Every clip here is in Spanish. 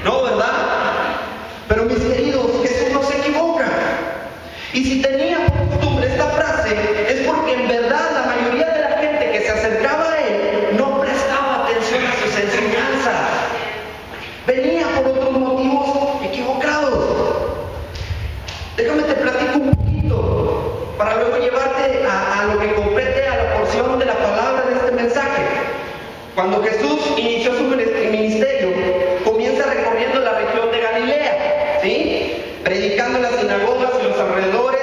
No, ¿verdad? Pero mis queridos, Jesús no se equivoca. Y si tenía por costumbre esta frase, es porque en verdad la mayoría de la gente que se acercaba a él no prestaba atención a sus enseñanzas. Venía por otros motivos equivocados. Déjame te platico un poquito para luego llevarte a lo que compete a la porción de la palabra de este mensaje. Cuando Jesús inició su ministerio, comienza recorriendo la región de Galilea, ¿sí? Predicando en las sinagogas y los alrededores,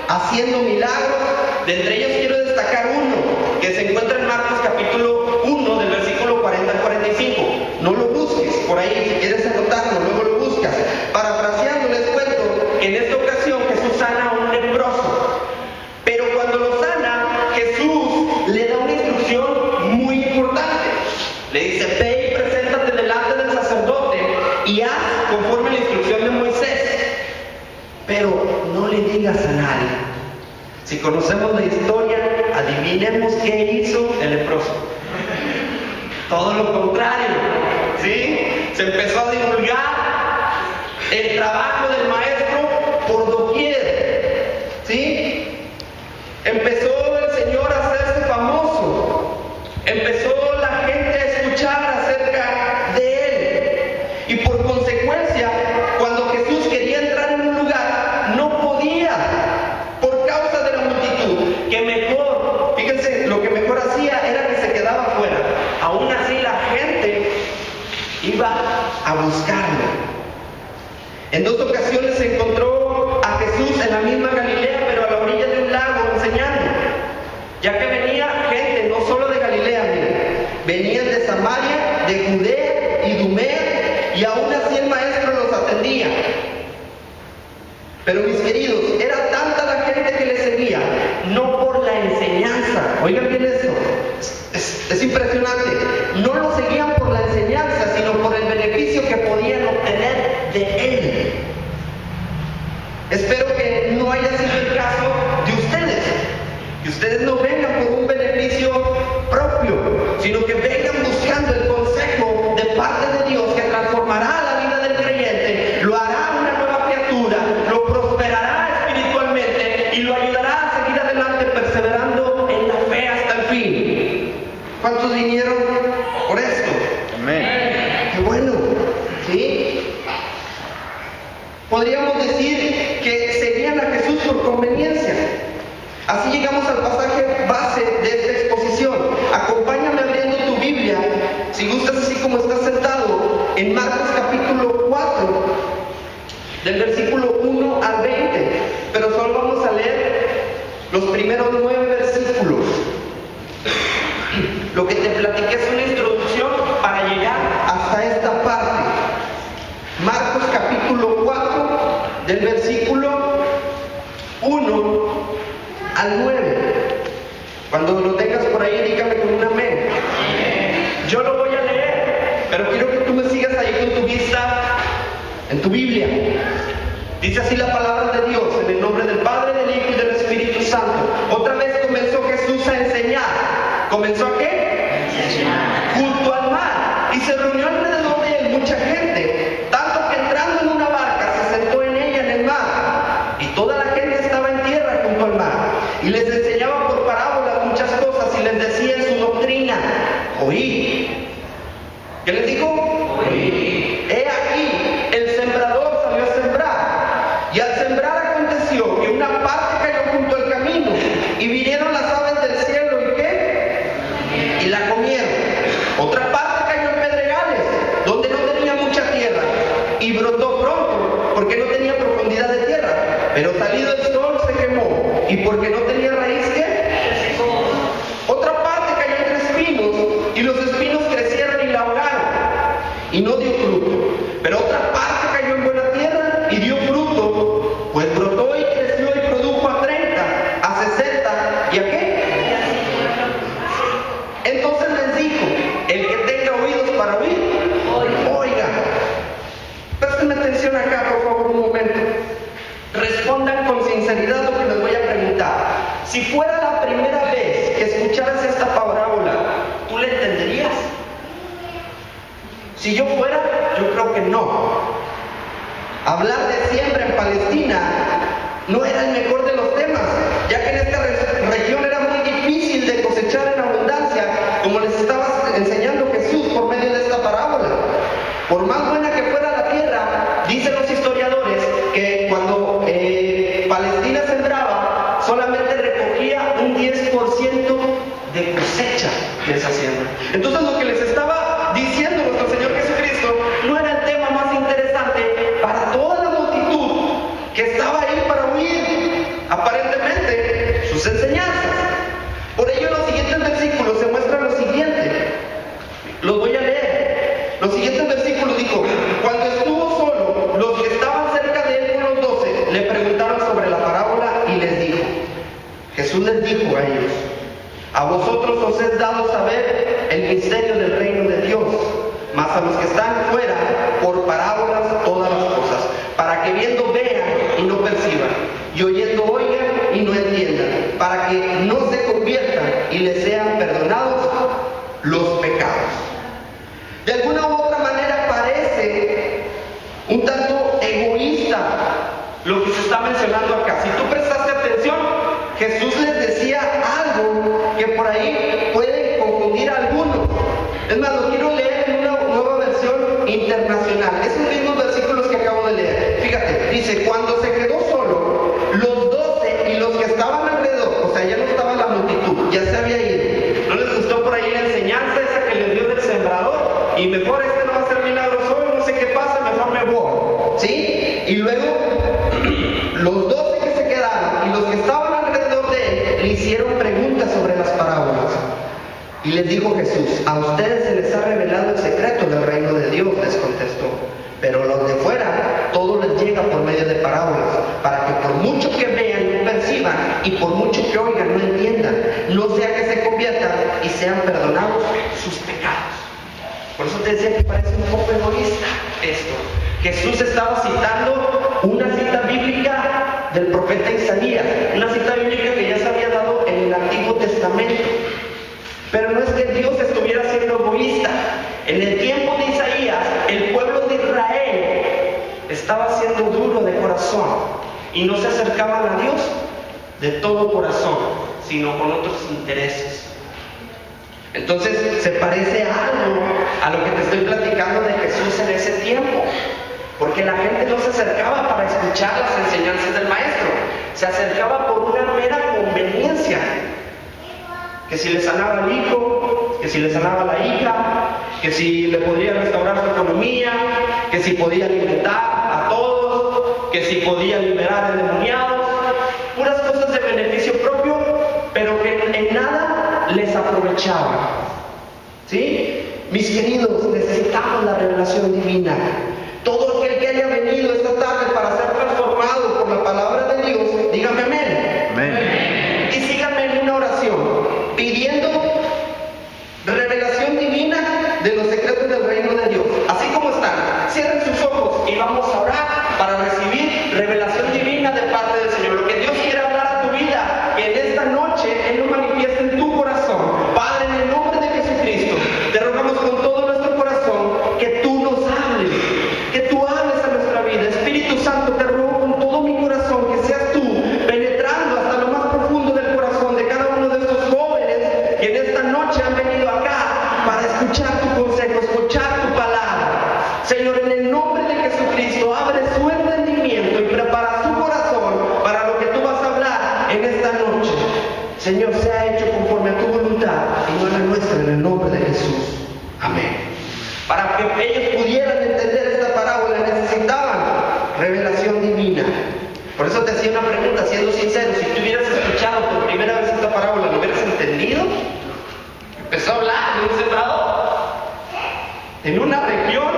haciendo milagros. De entre ellos quiero destacar uno que se encuentra en Marcos capítulo 1 del versículo 40 al 45. No lo busques por ahí, si quieres anotarlo, luego lo buscas. Parafraseando les cuento que en esta ocasión Jesús sana a un leproso. Pero cuando lo sana, Jesús le da una instrucción muy importante. Le dice: ve y preséntate delante del sacerdote y haz conforme a la instrucción de Moisés. Pero no le digas a nadie. Si conocemos la historia, adivinemos qué hizo el leproso. Todo lo contrario, ¿sí? Se empezó a divulgar el trabajo del maestro por doquier, ¿sí? Empezó el Señor a hacerse famoso. Empezó la gente a escuchar acerca de él. Y por consecuencia, cuando Jesús quería entrar en un lugar, no podía por causa de la multitud. Que mejor, fíjense, lo que mejor hacía era que se quedaba afuera. Aún así la gente iba a buscarlo. En dos ocasiones se encontró a Jesús en la misma Galilea, pero a la orilla de un lago enseñando. Ya que venía gente no solo de Galilea, miren, venían de Samaria, de Judea y Idumea, y aún así el maestro los atendía. Pero mis queridos, era tanta la gente que le seguía, no por la enseñanza. Oigan bien esto, es impresionante. No lo seguían por la enseñanza, sino por el beneficio que podían obtener de él. Espero que no haya sido el caso de ustedes. Que ustedes no vengan por un beneficio propio, sino que vengan buscando el consejo de parte de Dios que transformará la vida del creyente, lo hará una nueva criatura, lo prosperará espiritualmente y lo ayudará a seguir adelante perseverando en la fe hasta el fin. ¿Cuántos vinieron por esto? Amén. ¡Qué bueno! ¿Sí? Podríamos decir que seguían a Jesús por conveniencia. Así llegamos al pasaje base de esta exposición. Acompáñame abriendo tu Biblia, si gustas, así como estás sentado, en Marcos capítulo 4, del versículo 1 al 20. Pero solo vamos a leer los primeros 9 versículos. Lo que te platiqué es una introducción para llegar hasta esta parte. Marcos capítulo 4, del versículo 1 al 9. Cuando lo tengas por ahí, dígame con un amén. Yo lo voy a leer, pero quiero que tú me sigas ahí con tu vista en tu Biblia. Dice así la palabra de Dios, en el nombre del Padre, del Hijo y del Espíritu Santo. Otra vez comenzó Jesús a enseñar. ¿Comenzó a qué? Junto al mar. Y se reunió alrededor de él mucha gente, tanto que entrando en una barca se sentó en ella en el mar. Y toda la gente estaba en tierra junto al mar. Y les enseñaba por parábolas muchas cosas y les decía en su doctrina: oíd. ¿Qué les dijo? Oíd. He aquí, el sembrador salió a sembrar. Y al sembrar aconteció que una parte cayó junto al camino, y vinieron las aves del cielo, ¿y qué? Y la comieron. Otra parte cayó en pedregales, donde no tenía mucha tierra, y brotó pronto, porque no tenía profundidad de tierra. Pero salido el sol se quemó, y porque no tenía raíz, ¿qué? Otra parte cayó entre espinos, y los espinos crecieron y la ahogaron, y no dio fruto. Pero otra parte cayó en buena tierra, y dio fruto, pues brotó y creció y produjo a 30, a 60, ¿y a qué? Entonces les dijo: el que tenga oídos para oír, oiga. Presten atención acá, por favor, un momento. Respondan con sinceridad lo que les voy a preguntar. Si fuera la primera vez que escucharas esta parábola, ¿tú la entenderías? Si yo fuera, yo creo que no. no. Hablar de siembra en Palestina no era el mejor de los temas, ya que en esta región era muy difícil de cosechar en abundancia, como les estaba enseñando Jesús por medio de esta parábola. Por más buena que fuera la tierra, dicen los historiadores que cuando Palestina sembraba, solamente recogía un 10% de cosecha de esa siembra. Entonces lo que les estaba diciendo nuestro Señor Jesucristo no era el tema más interesante para toda la multitud que estaba ahí para oír aparentemente sus enseñanzas. Por ello en los siguientes versículos se muestra lo siguiente. Los voy a leer. Los siguientes versículos dijo: cuando estuvo solo, los que estaban cerca de él con los 12 le preguntaron sobre la parábola y les dijo. Jesús les dijo a ellos: a vosotros os es dado saber el misterio del reino de Dios, mas a los que están fuera, por parábolas todas las cosas, para que viendo vean y no perciban, y oyendo oigan y no entiendan, para que no se conviertan y les sean perdonados los pecados. De alguna u otra manera parece un tanto egoísta lo que se está mencionando acá. Si tú prestaste atención, Jesús les decía algo que por ahí puede confundir a algunos. Es más, lo quiero leer en una nueva versión internacional. Esos mismos versículos que acabo de leer. Fíjate, dice: cuando se quedó solo, los 12 y los que estaban alrededor, o sea, ya no estaba la multitud, ya se había ido. ¿No les gustó por ahí la enseñanza esa que les dio del sembrador? Y mejor no va a ser milagros hoy, no sé qué pasa, mejor me voy. ¿Sí? Y luego, los 12 que se quedaron y los que estaban alrededor de él le hicieron preguntas sobre las parábolas. Y les dijo Jesús: a ustedes se les ha revelado el secreto del reino de Dios, les contestó. Pero a los de fuera, todo les llega por medio de parábolas, para que por mucho que vean no perciban, y por mucho que oigan no entiendan, no sea que se conviertan y sean perdonados sus pecados. Por eso te decía que parece un poco egoísta esto. Jesús estaba citando una cita bíblica del profeta Isaías, una cita bíblica que ya se había dado en el Antiguo Testamento. Pero no es que Dios estuviera siendo egoísta. En el tiempo de Isaías, el pueblo de Israel estaba siendo duro de corazón y no se acercaban a Dios de todo corazón, sino con otros intereses. Entonces se parece algo a lo que te estoy platicando de Jesús en ese tiempo, porque la gente no se acercaba para escuchar las enseñanzas del maestro, se acercaba por una mera conveniencia, que si le sanaba el hijo, que si le sanaba la hija, que si le podía restaurar su economía, que si podía alimentar a todos, que si podía liberar endemoniados, puras cosas de beneficio propio, pero que en nada les aprovechaba. ¿Sí? Mis queridos, necesitamos la revelación divina. Todo aquel que haya venido esta tarde para ser transformado por la palabra de Dios, dígame amén. Amén. Y síganme en una oración, pidiendo revelación divina de los secretos del reino de Dios. Así como están, cierren sus ojos y vamos a orar para recibir revelación divina de parte del Señor. Lo que Dios quiere hablar a tu vida, que en esta noche Él lo manifieste en tu corazón. Padre, en el nombre de Jesucristo, te rogamos con todo nuestro corazón que tú nos hables, que tú hables a nuestra vida. Espíritu Santo, te ruego con todo mi corazón que seas tú penetrando hasta lo más profundo del corazón de cada uno de estos jóvenes que en esta noche han venido acá para escuchar tu consejo, escuchar tu palabra. Señor, en el nombre de Jesucristo, abre su entendimiento y prepara su corazón para lo que tú vas a hablar en esta noche. Señor, sea hecho conforme a tu voluntad y no a la nuestra, en el nombre de Jesús. Amén. Para que ellos pudieran entender esta parábola necesitaban revelación divina. Por eso te hacía una pregunta, siendo sincero: si tú hubieras escuchado por primera vez esta parábola, ¿lo hubieras entendido? Empezó a hablar de un sembrador en una región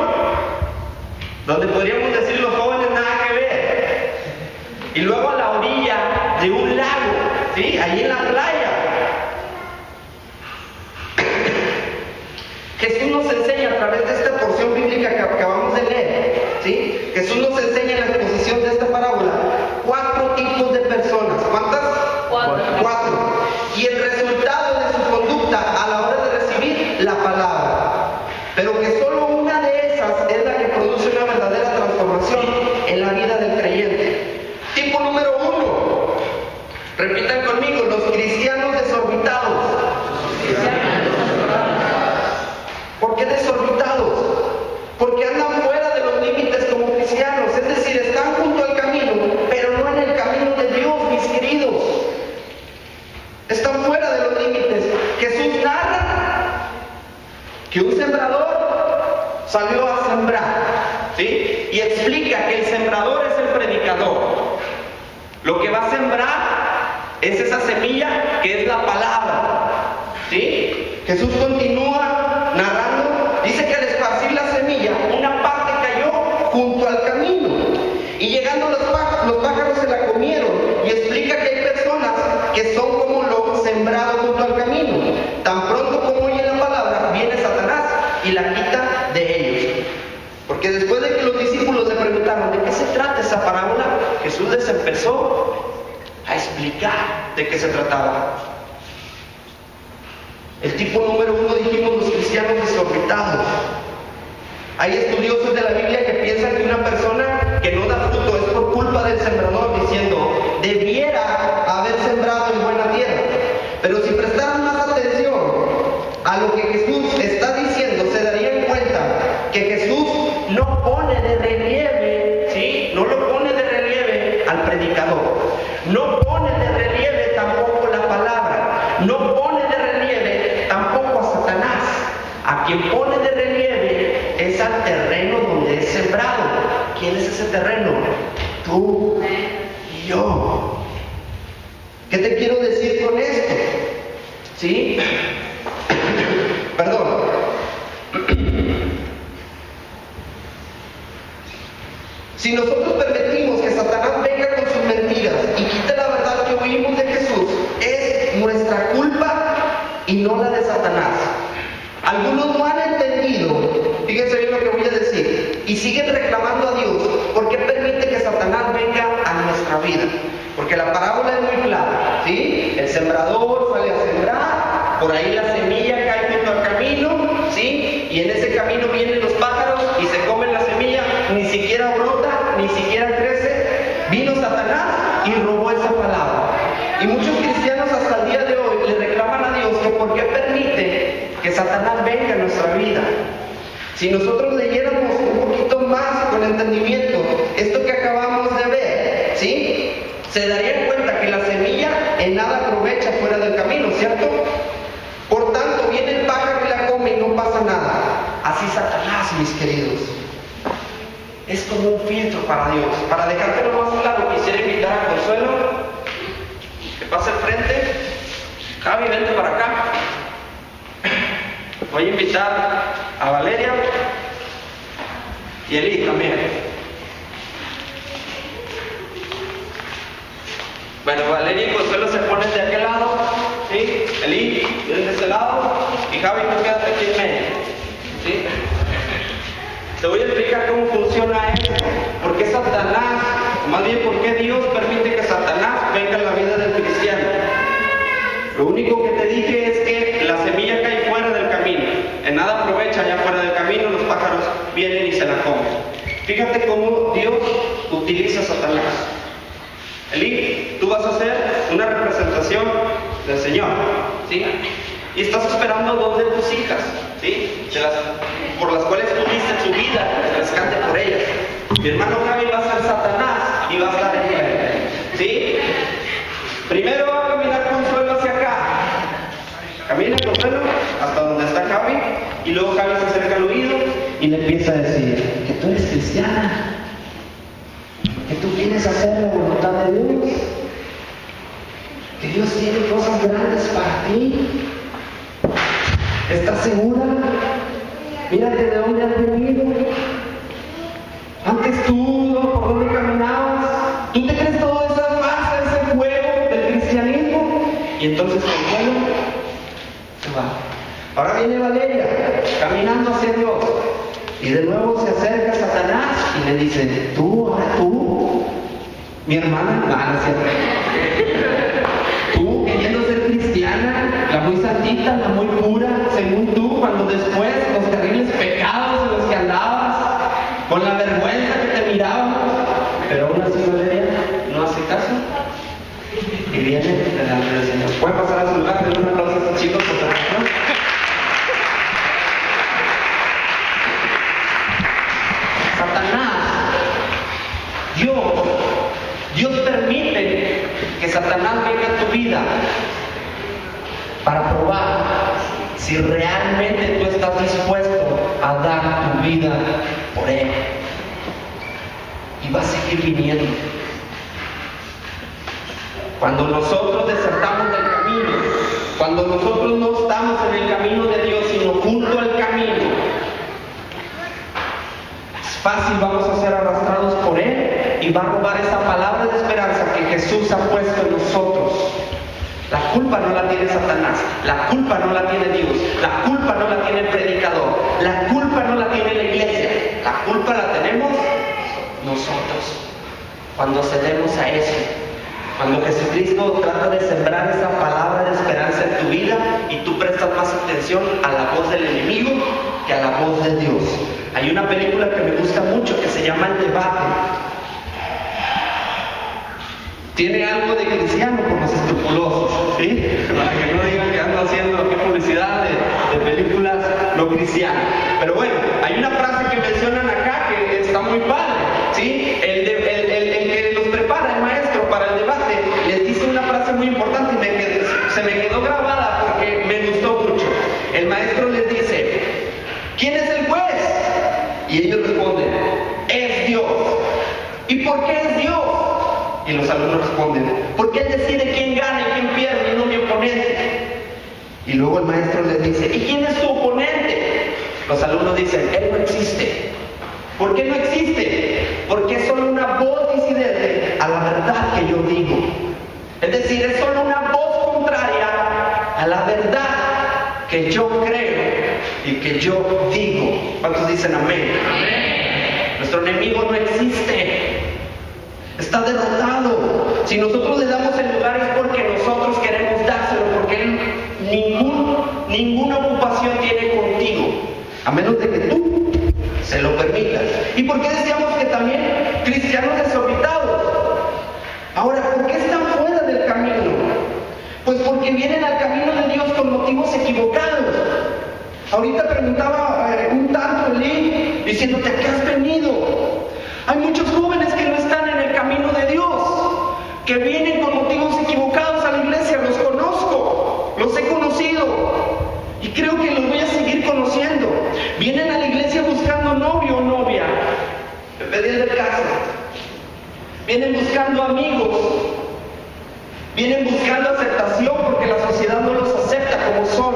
donde podríamos decir los jóvenes nada que ver, y luego a la orilla de un lago, ¿sí? Allí en la playa. Jesús nos enseña a través de esta porción bíblica que acabamos de leer, ¿sí? Jesús nos enseña en la exposición de esta parábola 4 tipos de personas. ¿Cuántas? 4. Y el resultado de su conducta a la hora de recibir la palabra. Pero que solo una de esas es la que produce una Repitan conmigo, los cristianos desorbitados. ¿Por qué desorbitados? Porque andan fuera de los límites como cristianos, es decir, están junto al camino, pero no en el camino de Dios, mis queridos. Están fuera de los límites. Jesús narra que un sembrador salió a sembrar, ¿sí? Y explica que el sembrador es el predicador. Lo que va a sembrar es esa semilla que es la palabra, ¿sí? Jesús continúa narrando, dice que al esparcir la semilla, una parte cayó junto al camino, y llegando los pájaros se la comieron, y explica que hay personas que son como lo sembrado junto al camino. Tan pronto como oyen la palabra, viene Satanás y la quita de ellos. Porque después de que los discípulos le preguntaron de qué se trata esa parábola, Jesús les empezó a explicar de qué se trataba. El tipo número 1, dijimos, los cristianos desorbitados. Hay estudiosos de la Biblia que piensan que una persona que no da fruto es por culpa del sembrador, diciendo, debiera haber sembrado en buena tierra. Pero si prestaran más atención a lo que Jesús está diciendo, se darían cuenta que Jesús no pone de relieve, ¿sí? No lo pone de relieve al predicador. No pone de relieve tampoco la palabra. No pone de relieve tampoco a Satanás. A quien pone de relieve es al terreno donde es sembrado. ¿Quién es ese terreno? Tú y yo. ¿Qué te quiero decir con esto? ¿Sí? Perdón. Si nosotros permitimos que Satanás venga con sus mentiras y quite la verdad que oímos de Jesús, es nuestra culpa y no la de Satanás. Algunos no han entendido, fíjense bien lo que voy a decir, y siguen reclamando a Dios. ¿Por qué permite que Satanás venga a nuestra vida? Porque la parábola es muy clara, ¿sí? El sembrador sale a sembrar, por ahí la semilla cae junto al camino, ¿sí? Y en ese camino vienen los pájaros y se comen la semilla, ni siquiera brota, ni siquiera crece. Vino Satanás y robó esa palabra. Y muchos cristianos hasta el día de hoy le reclaman a Dios que por qué permite que Satanás venga a nuestra vida. Si nosotros leyéramos un poquito más con entendimiento esto que acabamos de ver, ¿sí? Se darían cuenta que la semilla en nada aprovecha fuera del camino, ¿cierto? Por tanto, viene el pájaro y la come y no pasa nada. Así Satanás, mis queridos, es como un filtro para Dios. Para dejártelo más claro, quisiera invitar a Consuelo que pase al frente. Javi, vente para acá. Voy a invitar a Valeria y Eli también. Bueno, Valeria y Consuelo se ponen de aquel lado, ¿sí? Eli, vienen de este lado, y Javi, tú quédate aquí en medio, ¿sí? Te voy a explicar cómo funciona esto. ¿Por qué Satanás, o más bien por qué Dios permite que Satanás venga en la vida del cristiano? Lo único que te dije es que la semilla cae fuera del camino. En nada aprovecha allá fuera del camino, los pájaros vienen y se la comen. Fíjate cómo Dios utiliza a Satanás. Eli, tú vas a hacer una representación del Señor, ¿sí? Y estás esperando a 2 de tus hijas, ¿sí? Por las cuales tú diste su vida, que las cante por ellas. Mi hermano Javi va a ser Satanás y va a estar en él, ¿sí? Primero va a caminar Consuelo hacia acá. Camina Consuelo hasta donde está Javi, y luego Javi se acerca al oído y le empieza a decir que tú eres cristiana, que tú quieres hacer la voluntad de Dios, que Dios tiene cosas grandes para ti. ¿Estás segura? Mírate de dónde has venido. Antes tú, ¿por dónde caminabas? ¿Tú te crees toda esa masa, ese juego del cristianismo? Y entonces Consuelo se va. Ahora viene Valeria, caminando hacia Dios. Y de nuevo se acerca Satanás y le dice, tú, mi hermana, no es cierto. Tú, queriendo ser cristiana, la muy santita, la muy pura, según tú, cuando después los terribles pecados en los que andabas, con la vergüenza que te miraban, pero aún así Valeria no hace caso. y vienen delante del Señor. Pueden pasar a su lugar, denle un aplauso a estos chicos por su oración. Satanás, Dios permite que Satanás venga a tu vida para probar si realmente tú estás dispuesto a dar tu vida por Él. Y va a seguir viniendo. Cuando nosotros desertamos del camino, cuando nosotros no estamos en el camino de Dios, sino junto al camino, es fácil, vamos a ser arrastrados por Él y va a robar esa palabra de esperanza que Jesús ha puesto en nosotros. La culpa no la tiene Satanás, la culpa no la tiene Dios, la culpa no la tiene el predicador, la culpa no la tiene la iglesia, la culpa la tenemos nosotros. Cuando cedemos a eso, cuando Jesucristo trata de sembrar esa palabra de esperanza en tu vida y tú prestas más atención a la voz del enemigo que a la voz de Dios. Hay una película que me gusta mucho que se llama El Debate. Tiene algo de cristiano por los escrupulosos, ¿sí? Para que no digan que ando haciendo publicidad de películas no cristianas. Pero bueno, hay una frase que mencionan acá que está muy padre, ¿sí? El que los prepara, el maestro, para el debate, les dice una frase muy importante y se me quedó grabada porque me gustó mucho. El maestro les dice: ¿quién es el juez? Y ellos responden: es Dios. ¿Y por qué es Dios? Y los alumnos responden: porque Él decide quién gana y quién pierde y no mi oponente. Y luego el maestro les dice: ¿y quién es tu oponente? Los alumnos dicen: Él no existe. ¿Por qué no existe? Porque es solo una voz disidente a la verdad que yo digo. Es decir, es solo una voz contraria a la verdad que yo creo y que yo digo. ¿Cuántos dicen amén? Amén. Nuestro enemigo no existe. Está derrotado. Si nosotros le damos el lugar es porque nosotros queremos dárselo, porque Él ninguna ocupación tiene contigo, a menos de que tú se lo permitas. ¿Y por qué decíamos que también cristianos desorbitados? Ahora, ¿por qué están fuera del camino? Pues porque vienen al camino de Dios con motivos equivocados. Ahorita preguntaba un tanto Lee, diciéndote: ¿a qué has venido? Hay muchos jóvenes que no están en el camino de Dios, que vienen con motivos equivocados a la iglesia. Los conozco, los he conocido y creo que los voy a seguir conociendo. Vienen a la iglesia buscando novio o novia, dependiendo del caso. Vienen buscando amigos, vienen buscando aceptación porque la sociedad no los acepta como son.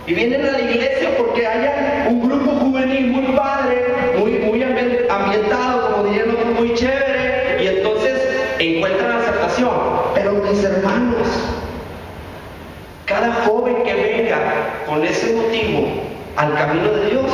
Y vienen a la iglesia porque haya un grupo juvenil muy padre, muy ambientado, como dirían otros, muy chévere, y entonces encuentran aceptación. Pero mis hermanos, cada joven que venga con ese motivo al camino de Dios,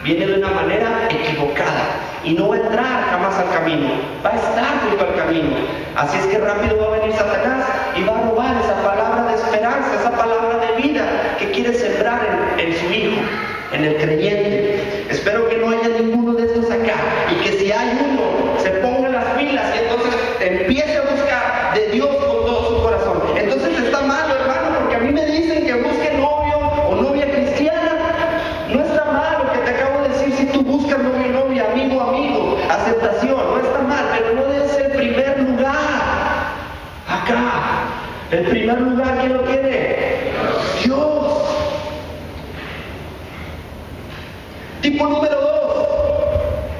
viene de una manera equivocada y no va a entrar jamás al camino, va a estar junto al camino. Así es que rápido va a venir Satanás y va a robar esa palabra de esperanza, esa palabra de vida que quiere sembrar en su hijo, en el creyente. Espero que no haya ninguno de estos acá y que si hay uno se ponga las pilas y entonces empiece a buscar de Dios con todo su corazón. Entonces está mal, hermano, porque a mí me dicen que busque novio o novia cristiana. No está mal lo que te acabo de decir. Si tú buscas novio, novia, amigo, aceptación, no está mal, pero no debe ser el primer lugar. Acá, el primer lugar, ¿quién lo tiene? Dios. Tipo número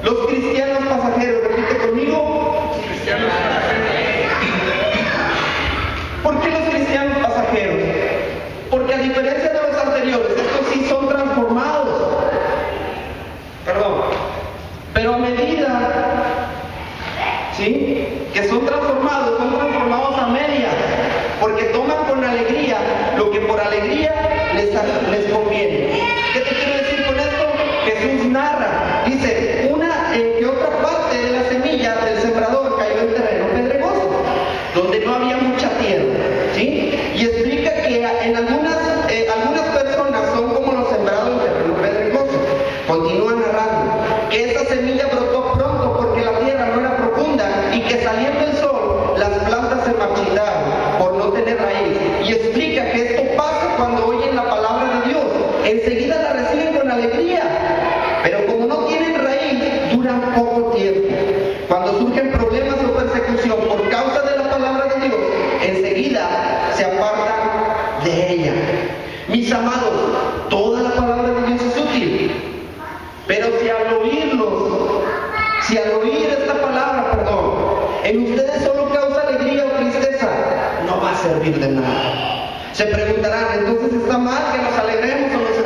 2, los cristianos pasajeros. Repite conmigo: cristianos pasajeros. ¿Por qué los cristianos pasajeros? Porque a diferencia de los anteriores, estos sí son transformados. Pero a medida, ¿sí?, que son transformados a medias, porque toman con alegría lo que por alegría les conviene. ¿Qué te quiero decir con esto? Jesús narra, dice, que otra parte de la semilla del sembrador cayó en terreno pedregoso, donde no había mucha tierra, ¿sí? Y explica que en algunas personas son como los sembrados en terreno pedregoso. Continúa narrando que esa semilla brotó pronto porque la tierra no era profunda y que saliendo el sol las plantas se marchitaron al oír esta palabra, perdón, en ustedes solo causa alegría o tristeza, no va a servir de nada. Se preguntarán, entonces está mal que nos alegremos o nos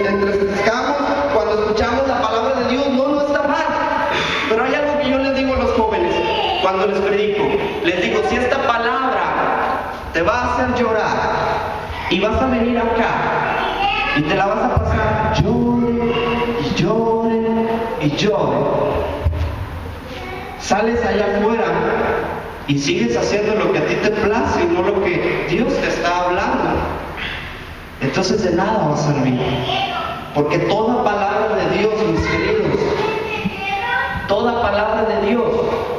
entristezcamos cuando escuchamos la palabra de Dios. No, no está mal. Pero hay algo que yo les digo a los jóvenes cuando les predico. Les digo, si esta palabra te va a hacer llorar y vas a venir acá y te la vas a pasar llore y llore y llore, sales allá afuera y sigues haciendo lo que a ti te place y no lo que Dios te está hablando, entonces de nada va a servir. Porque toda palabra de Dios, mis queridos, toda palabra de Dios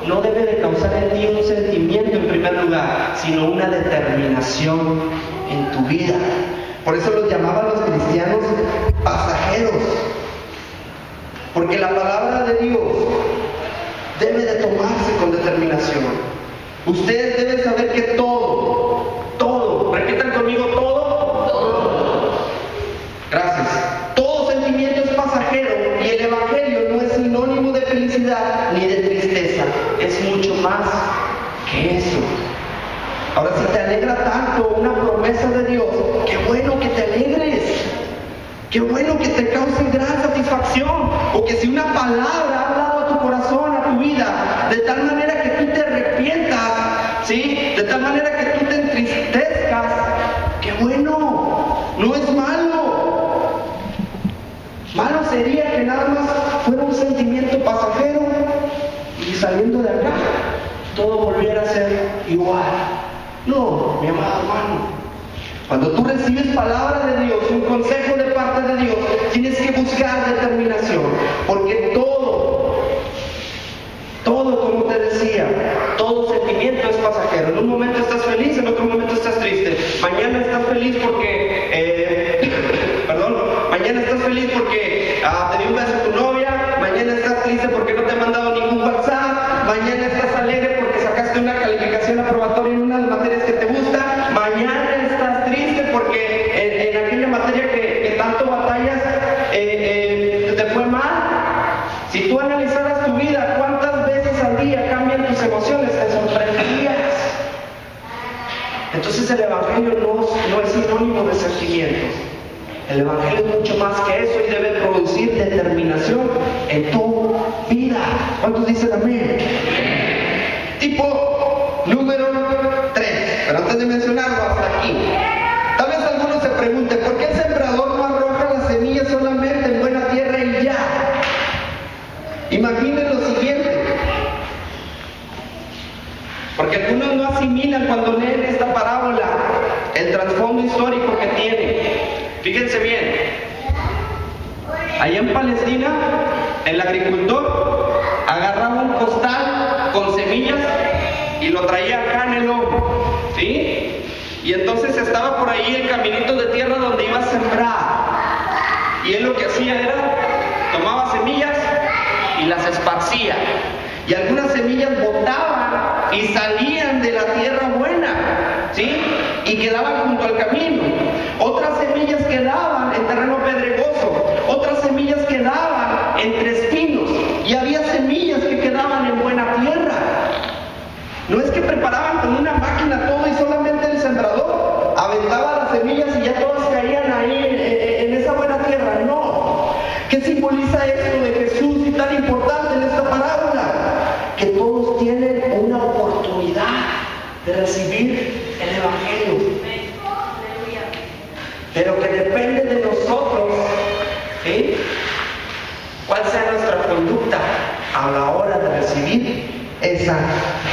no debe de causar en ti un sentimiento en primer lugar, sino una determinación en tu vida. Por eso los llamaban los cristianos pasajeros. Porque la palabra de Dios debe de tomarse con determinación. Ustedes deben saber que todo, repitan conmigo, todo. Gracias. Todo sentimiento es pasajero y el Evangelio no es sinónimo de felicidad ni de tristeza. Es mucho más que eso. Ahora, si te alegra tanto una promesa de Dios, qué bueno que te alegres. Qué bueno que te cause gran satisfacción. O que si una palabra ha hablado a tu corazón, a tu vida, de tal manera que tú te arrepientas, ¿sí? De tal manera que tú te entristezcas, qué bueno. No es malo. Malo sería que nada más fuera un sentimiento pasajero y saliendo de acá todo volviera a ser igual. No, mi amado hermano. Cuando tú recibes palabra de Dios, un consejo de parte de Dios, tienes que buscar determinación. Porque todo, como te decía, todo sentimiento es pasajero. En un momento estás feliz, en otro momento estás triste. Mañana estás feliz porque, mañana estás feliz porque te dio un beso a tu novia. Mañana estás triste porque no te ha mandado ningún WhatsApp. Mañana estás alegre porque sacaste una calificación aprobatoria en una de las materias que te gusta. Mañana estás triste porque en aquella materia que tanto batallas te fue mal. Si tú analizaras tu vida, ¿cuántas veces al día cambian tus emociones? Te sorprenderías. Entonces el Evangelio no es sinónimo de sentimientos. El Evangelio es mucho más que eso y debe producir determinación en tu vida. ¿Cuántos dicen amén? Tipo número 3. Pero antes de mencionarlo, hasta aquí. Tal vez algunos se pregunten, ¿por qué el sembrador no arroja las semillas solamente en buena tierra y ya? Imaginen lo siguiente. Porque algunos no asimilan cuando leen esta parábola el trasfondo histórico que tiene. Fíjense bien. Allá en Palestina, el agricultor agarraba un costal con semillas y lo traía acá en el hombro, ¿sí? Y entonces estaba por ahí el caminito de tierra donde iba a sembrar. Y él lo que hacía era, tomaba semillas y las esparcía. Y algunas semillas botaban y salían de la tierra buena, ¿sí? Y quedaban junto al camino. Otras semillas quedaban en terreno pedregoso. Otras semillas quedaban entre espinos. Y había semillas que quedaban en buena tierra. No es que preparaban con una máquina todo y solamente el sembrador aventaba las semillas y ya todas caían ahí en esa buena tierra. No. ¿Qué simboliza esto de Jesús y tan importante en esta parábola? Que todos tienen una oportunidad de recibir el Evangelio. Pero que depende de nosotros, ¿sí? Cuál sea nuestra conducta a la hora de recibir esa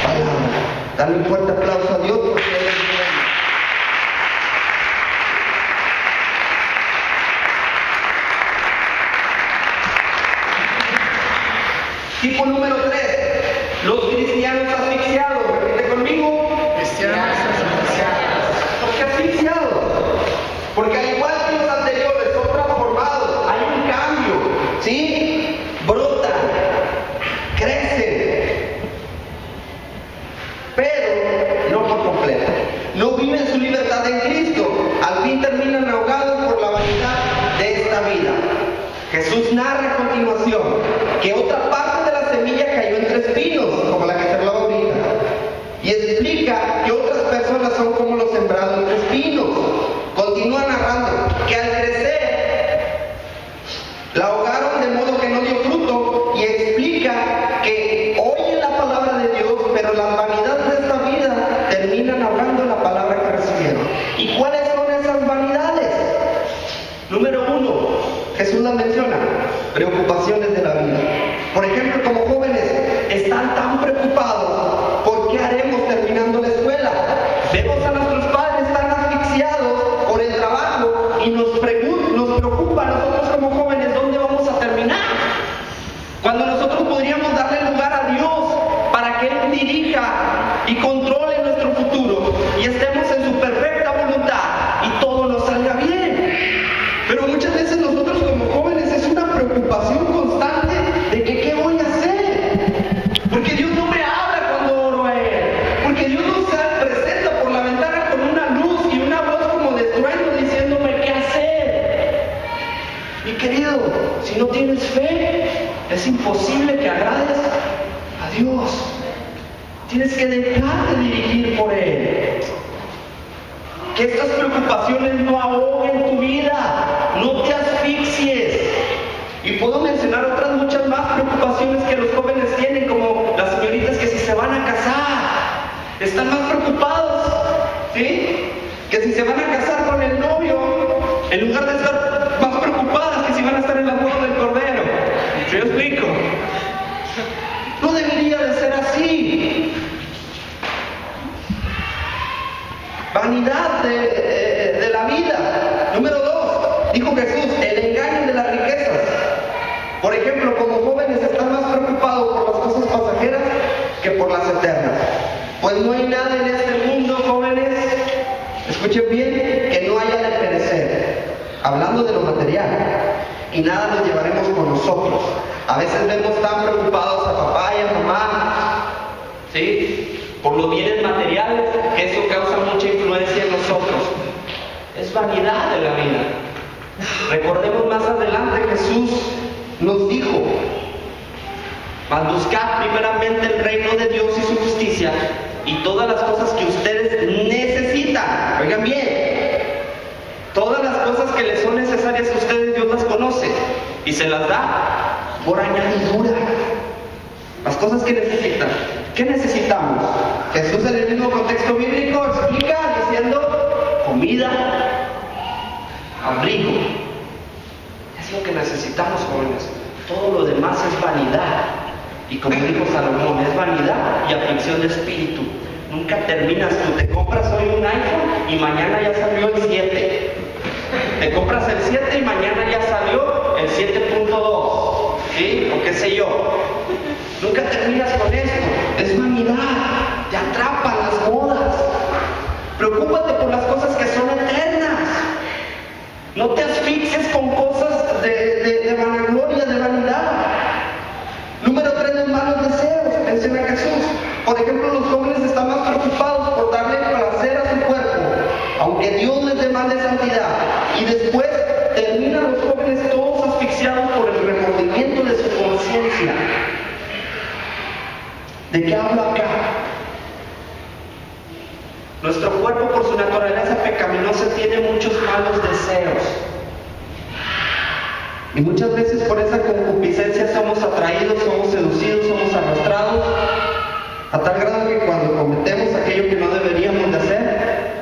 palabra. Dale un fuerte aplauso a Dios porque Él es bueno. Tipo número 3, los cristianos asfixiados. Repite conmigo. Cristianos asfixiados. ¿Por qué asfixiados? Porque al igual que los anteriores son transformados, hay un cambio, ¿sí? Brotan, crecen, pero no por completo. No viven su libertad en Cristo. Al fin terminan ahogados por la vanidad de esta vida. Jesús narra a continuación que otra parte de la semilla Por ejemplo, como jóvenes, están tan preocupados por qué haremos terminando la escuela. Vemos a nuestros padres tan asfixiados por el trabajo y nos preocupa a nosotros como jóvenes dónde vamos a terminar. Cuando nosotros podríamos darle lugar a Dios para que Él dirija y controle nuestro futuro y estemos en su perfecta voluntad y todo nos salga bien. Pero muchas veces nosotros como jóvenes es una preocupación constante de que qué voy a hacer. Porque Dios no me habla cuando oro a Él. Porque Dios no se presenta por la ventana con una luz y una voz como de estruendo diciéndome qué hacer. Mi querido, si no tienes fe, es imposible que agrades a Dios. Tienes que dejarte dirigir por Él. Que estas preocupaciones no ahoguen tu vida, no te asfixies. Y puedo mencionar otras muchas más preocupaciones que los jóvenes tienen, como las señoritas que si se van a casar, están más preocupados, ¿sí? Que si se van a casar con el novio, en lugar de estar más preocupadas que si van a estar en la boda del Cordero. ¿Sí me explico? No debería de ser así. Vanidad de la vida. Número 2, dijo Jesús, el engaño de las riquezas. Por ejemplo, como jóvenes están más preocupados por las cosas pasajeras que por las eternas. Pues no hay nada en este mundo, jóvenes, escuchen bien, que no haya de perecer. Hablando de lo material. Y nada nos llevaremos con nosotros. A veces vemos tan preocupados a papá y a mamá, ¿sí?, por los bienes materiales, que eso causa mucha influencia en nosotros. Es vanidad de la vida. Recordemos más adelante, Jesús nos dijo: mas buscad primeramente el reino de Dios y su justicia, y todas las cosas que ustedes necesitan, oigan bien, todas las cosas que les son necesarias a ustedes, Dios las conoce y se las da por añadidura. Las cosas que necesitan. ¿Qué necesitamos? Jesús en el mismo contexto bíblico explica diciendo comida, abrigo. Es lo que necesitamos, jóvenes. Todo lo demás es vanidad. Y como dijo Salomón, es vanidad y aflicción de espíritu. Nunca terminas tú. Te compras hoy un iPhone y mañana ya salió el 7. Te compras el 7 y mañana ya salió el 7.2. ¿Sí? O qué sé yo. Nunca terminas con esto. Es vanidad. Te atrapan las modas. Preocúpate por las cosas que son eternas. No te asfixies con cosas de vanagloria, de vanidad. Número 3, los malos deseos. Menciona Jesús. Por ejemplo, los jóvenes están más preocupados por darle placer a su cuerpo, aunque Dios les demande santidad. Y después terminan los jóvenes todos asfixiados por el remordimiento de su conciencia. ¿De qué hablo acá? Nuestro cuerpo, por su naturaleza pecaminosa, tiene muchos malos deseos. Y muchas veces por esa concupiscencia somos atraídos, somos seducidos, somos arrastrados, a tal grado que cuando cometemos aquello que no deberíamos de hacer,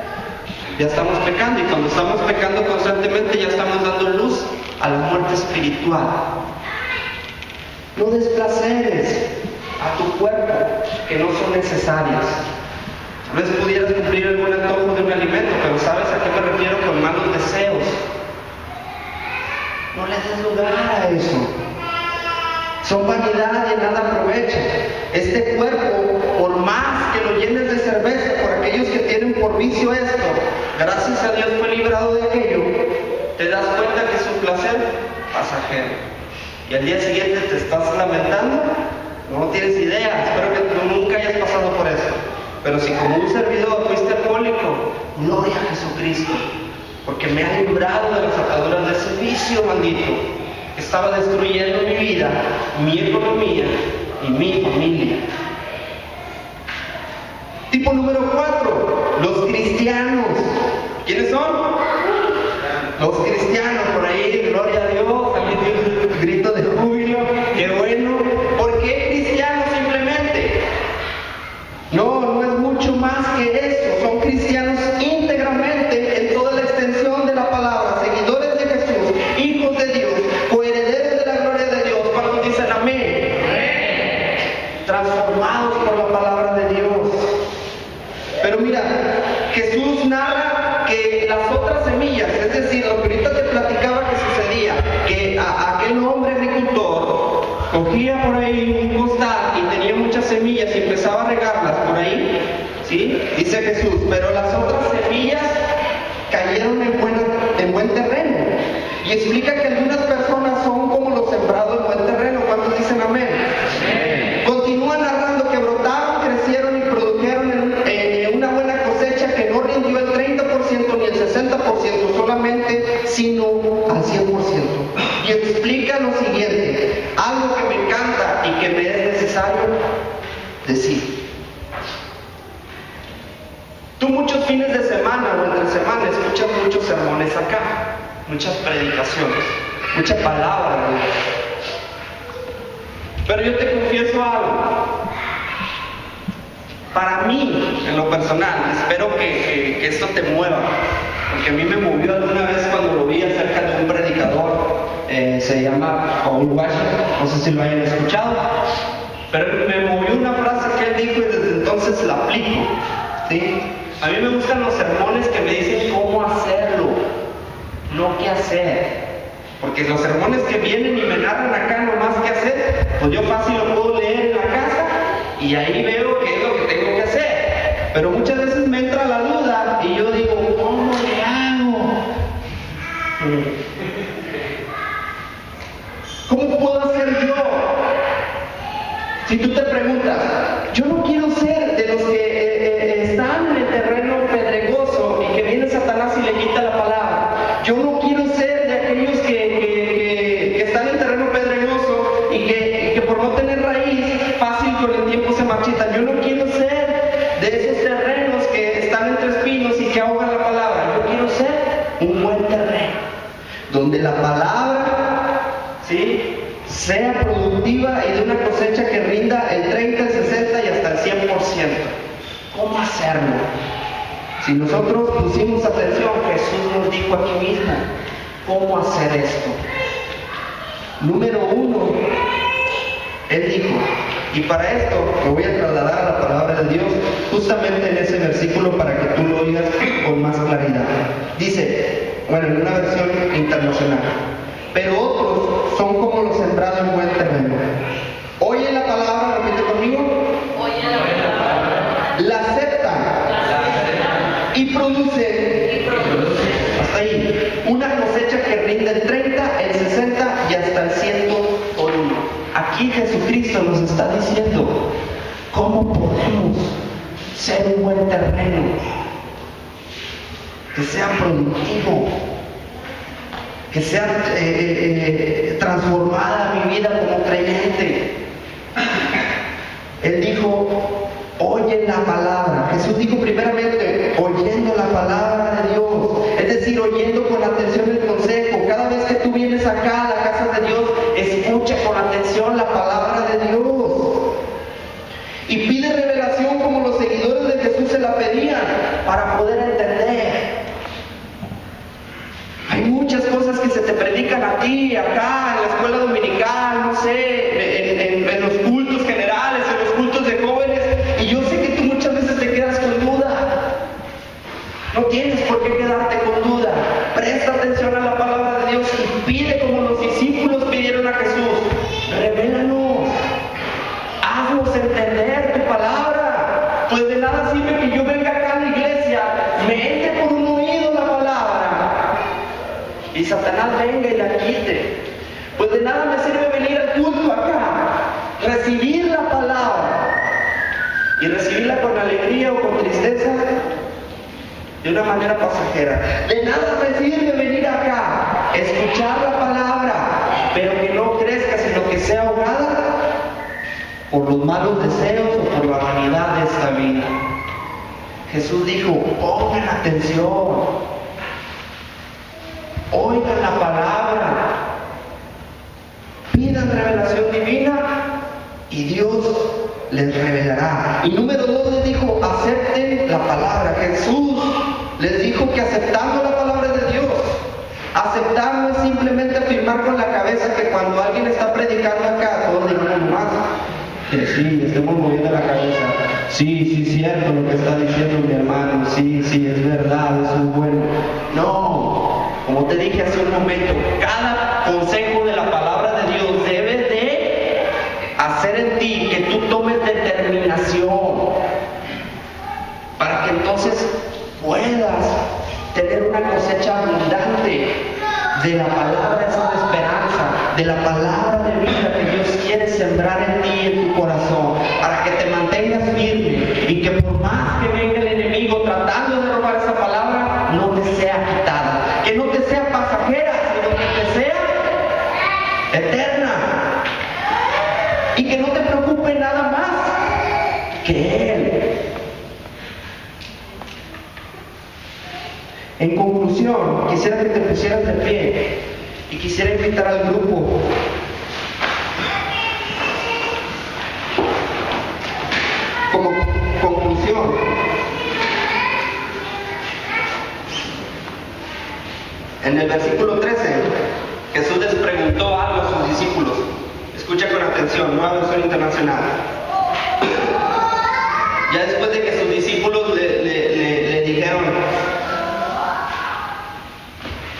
ya estamos pecando. Y cuando estamos pecando constantemente, ya estamos dando luz a la muerte espiritual. No des placeres a tu cuerpo que no son necesarias. A veces pudieras cumplir algún antojo de un alimento, pero ¿sabes a qué me refiero con malos deseos? No le des lugar a eso. Son vanidad y nada aprovecha. Este cuerpo, por más que lo llenes de cerveza, por aquellos que tienen por vicio esto, gracias a Dios fue librado de aquello, te das cuenta que es un placer pasajero. Y al día siguiente te estás lamentando. No tienes idea, espero que tú nunca hayas pasado por eso. Pero si como un servidor fuiste alcohólico, gloria a Jesucristo, porque me ha librado de las ataduras de ese vicio maldito que estaba destruyendo mi vida, mi economía y mi familia. Tipo número 4, los cristianos. ¿Quiénes son? Los cristianos, por ahí, gloria a Dios, también dio un grito de júbilo, qué bueno. ¿Por qué cristianos simplemente? No es mucho más que eso. Son cristianos íntegramente en toda la extensión de la palabra, seguidores de Jesús, hijos de Dios, coherederos de la gloria de Dios. ¿Cuántos dicen amén? transformados por la palabra de Dios. Pero mira, Jesús narra que las otras semillas, es decir, lo que ahorita te platicaba que sucedía, que aquel hombre agricultor cogía por ahí un costal y tenía muchas semillas y empezaba a regarlas por ahí, ¿sí? Dice Jesús, pero las otras semillas cayeron en buen terreno. Y explica que algunas personas son como los sembrados en buen terreno. ¿Cuántos dicen amén? Amén. Continúa narrando que brotaron, crecieron y produjeron una buena cosecha que no rindió el 30% ni el 60% solamente, sino al 100%. Y explica lo siguiente, algo que me encanta y que me es necesario decir. Tú muchos fines de semana o entre semana escuchas muchos sermones acá, muchas predicaciones, mucha palabra de Dios. Pero yo te confieso algo. Para mí, en lo personal, espero que esto te mueva, porque a mí me movió alguna vez cuando lo vi acerca de un predicador, se llama Paul Washer, no sé si lo hayan escuchado, pero me movió una frase que él dijo y desde entonces la aplico, ¿sí? A mí me gustan los sermones que me dicen cómo hacerlo, no qué hacer. Porque los sermones que vienen y me narran acá nomás qué hacer, pues yo fácil lo puedo leer en la casa y ahí veo qué es lo que tengo que hacer. Pero muchas veces me entra la duda y yo digo, ¿cómo le hago? ¿Cómo puedo hacer yo? Si tú te preguntas, yo no quiero ser de los que están en el terreno pedregoso y que viene Satanás y le quita la palabra. Yo no quiero ser de aquellos que están en terreno pedregoso y que por no tener raíz fácil con el tiempo se marchitan. Yo no quiero ser de esos terrenos que están entre espinos y que ahogan la palabra. Yo quiero ser un buen terreno donde la palabra, ¿sí?, sea productiva y de una cosecha que rinda el 30, el 60 y hasta el 100%. ¿Cómo hacerlo? Si nosotros pusimos atención, Jesús nos dijo aquí mismo cómo hacer esto. Número 1, Él dijo, y para esto me voy a trasladar a la palabra de Dios justamente en ese versículo para que tú lo oigas con más claridad. Dice, bueno, en una versión internacional, pero otros son como los sembrados en buen terreno. Oyen la palabra, repite conmigo. Oyen la palabra. La aceptan. Y producen. Hasta ahí. Una cosecha que rinde el 30, el 60 y hasta el 100 por uno. Aquí Jesucristo nos está diciendo cómo podemos ser un buen terreno. Que sea productivo. Que sea transformada mi vida como creyente. Él dijo, oye la palabra. Jesús dijo primeramente, oyendo la palabra de Dios. Es decir, oyendo con atención el consejo. Cada vez que tú vienes acá a la casa de Dios, escucha con atención la palabra de Dios. Y pide revelación como los seguidores de Jesús se la pedían para poder entender. Hay muchas cosas que se te predican a ti, acá, en la escuela dominical, no sé, en los cultos generales, en los cultos de jóvenes, y yo sé que tú muchas veces te quedas con duda. No tienes por qué quedarte con duda. Presta atención a la palabra de Dios y pide como los discípulos pidieron a Jesús. Revélanos, haznos entender tu palabra. Pues de nada sirve que yo venga acá a la iglesia, me entre por un oído la palabra y Satanás venga y la quite. Pues de nada me sirve venir al culto acá, recibir la palabra y recibirla con alegría o con tristeza de una manera pasajera. De nada me sirve venir acá, escuchar la palabra, pero que no crezca, sino que sea ahogada por los malos deseos o por la vanidad de esta vida. Jesús dijo, pongan atención, oigan la palabra, pidan revelación divina y Dios les revelará. Y número 2 les dijo, acepten la palabra. Jesús les dijo que aceptando la palabra de Dios, aceptar no es simplemente afirmar con la cabeza que cuando alguien está predicando acá, todos digamos más, que sí, estemos moviendo la cabeza. Sí, sí, es cierto lo que está diciendo mi hermano. Sí, sí, es verdad, eso es bueno. No, como te dije hace un momento, cada consejo de la palabra de Dios debe de hacer en ti que tú tomes determinación para que entonces puedas tener una cosecha abundante de la palabra esa de esperanza, de la palabra de vida que Dios quiere sembrar en ti y en tu corazón, para que te mantengas firme y que por más que venga el enemigo tratando de robar esa palabra, no te sea quitada, que no te sea pasajera, sino que te sea eterna, y que no te preocupe nada más que Él. En conclusión, quisiera que te pusieras de pie y quisiera invitar al grupo como conclusión. En el versículo 13, Jesús les preguntó algo a sus discípulos. Escucha con atención, Nueva Versión Internacional. Ya después de que sus discípulos le dijeron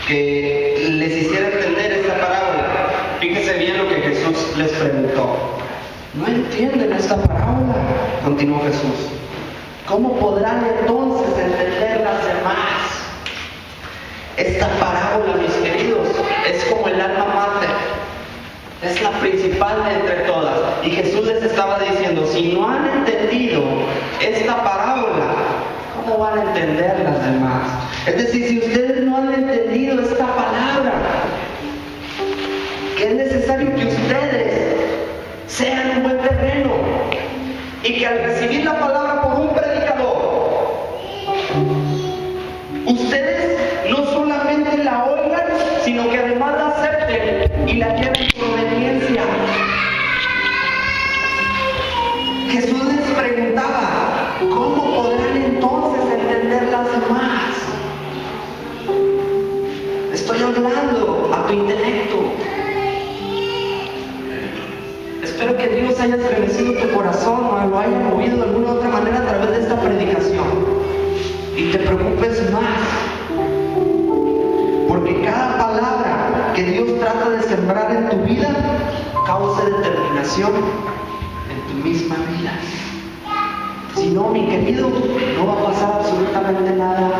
que les hiciera entender esta parábola, fíjese bien lo que Jesús les preguntó. ¿No entienden esta parábola?, continuó Jesús. ¿Cómo podrán entonces entender las demás? Esta parábola, mis queridos, es como el alma mater, es la principal de entre todas. Y Jesús les estaba diciendo, si no han entendido esta parábola, ¿cómo van a entender las demás? Es decir, si ustedes no han entendido esta palabra, que es necesario que ustedes sean un buen terreno y que al recibir la palabra por un predicador, ustedes no solamente la oigan, sino que además la acepten y la lleven por obediencia. Jesús les preguntaba, ¿cómo podrán entonces entender las demás? Estoy hablando a tu intelecto. Espero que Dios haya estremecido tu corazón o lo haya movido de alguna u otra manera a través de esta predicación. Y te preocupes más, porque cada palabra que Dios trata de sembrar en tu vida causa determinación en tu misma vida. Si no, mi querido, no va a pasar absolutamente nada